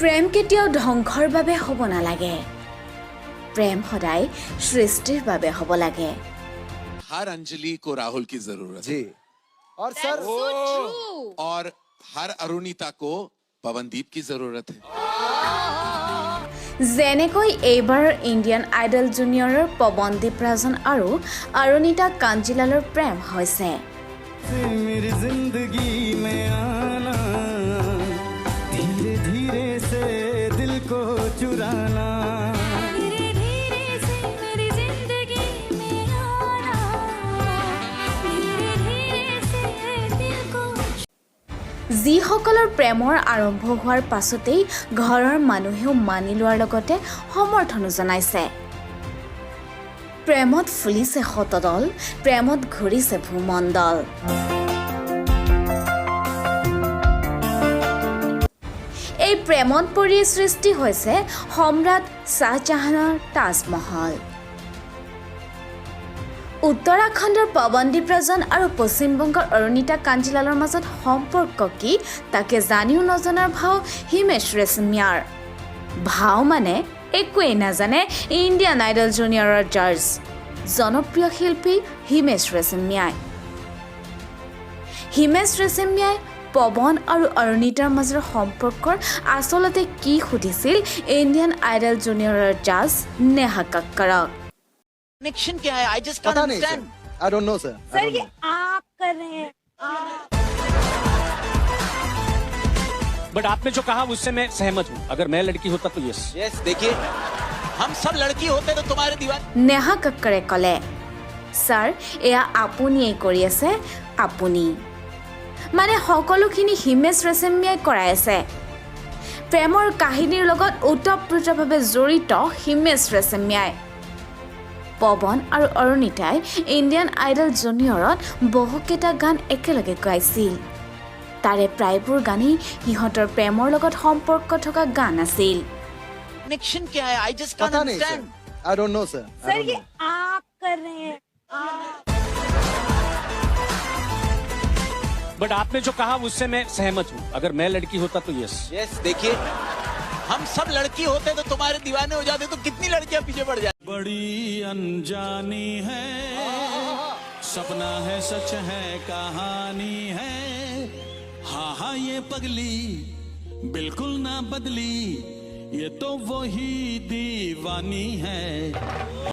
প্ৰেম কেতিয়াও ধ্বংসৰ বাবে হ'ব নালাগে। প্ৰেম সদায় সৃষ্টিৰ বাবে হ'ব লাগে। हर अंजलि को राहुल की जरूरत जी और सर और हर अरुणिता को पवनदीप की जरूरत है। যেনেকৈ এইবাৰ ইণ্ডিয়ান আইডল জুনিয়ৰৰ পৱনদীপ ৰাজন আৰু অৰুণিতা কাঞ্জিলালৰ প্ৰেম হৈছে। मेरी जिंदगी में आना धीरे धीरे से दिल को चुराना धीरे धीरे से मेरी जिंदगी में आना धीरे धीरे से दिल को যিসকলৰ প্ৰেমৰ আৰম্ভ হোৱাৰ পাছতেই ঘৰৰ মানুহেও মানি লোৱাৰ লগতে সমৰ্থনো জনাইছে। প্ৰেমত ফুলিছে শতদল, প্ৰেমত ঘূৰিছে ভূমণ্ডল। এই প্ৰেমত পৰি সৃষ্টি হৈছে সম্ৰাট শ্বাহজাহানৰ তাজমহল। উত্তৰাখণ্ডৰ পৱনদীপ ৰাজন আৰু পশ্চিমবংগৰ অৰুণিতা কাঞ্জিলালৰ মাজত সম্পৰ্ক কি তাকে জানিও নজনাৰ ভাও হিমেশ ৰেশমিয়াৰ। ভাও মানে একোৱেই নাজানে ইণ্ডিয়ান আইডল জুনিয়ৰৰ জাজ জনপ্ৰিয় শিল্পী হিমেশ ৰেশমিয়াই। হিমেশ ৰেশমিয়াই পৱন আৰু অৰুণিতাৰ মাজৰ সম্পৰ্কৰ আচলতে কি সুধিছিল ইণ্ডিয়ান আইডল জুনিয়ৰৰ জাজ নেহা কক্কৰক। कनेक्शन क्या है? I just can't पता नहीं sir, understand. I don't know sir. Sir ये आप कर रहे हैं बट आपने जो कहा उससे मैं सहमत हूँ। अगर मैं लड़की होता तो यस। Yes, देखिए हम सब लड़की होते तो तुम्हारे दीवार নেহা কক্কৰে ক'লে, ছাৰ এয়া আপুনিয়েই কৰি আছে, আপুনি মানে সকলোখিনি হিমেশ ৰেশমিয়াই কৰাই আছে। প্ৰেমৰ কাহিনীৰ লগত ওতঃপ্ৰোতভাৱে জড়িত হিমেশ ৰেশমিয়াই। পৱন আৰু অৰুণিতাই ইণ্ডিয়ান আইডল জুনিয়ৰত বহুকেইটা গান একেলগে গাইছিল। তাৰে প্ৰায়বোৰ গানেই সিহঁতৰ প্ৰেমৰ লগত সম্পৰ্ক থকা গান আছিল। कनेक्शन क्या है? I just can't पता नहीं sir, understand. I don't know sir. Sir ये आप कर रहे हैं बट आपने जो कहा उससे मैं सहमत हूँ। अगर मैं लड़की होता तो यस। Yes, देखिए हम सब लड़की होते तो तुम्हारे दीवाने हो जाते तो कितनी लड़कियां पीछे पड़ जाती। बड़ी अनजानी है सपना है सच है कहानी है हाँ हाँ ये पगली बिल्कुल ना बदली ये तो वही दीवानी है।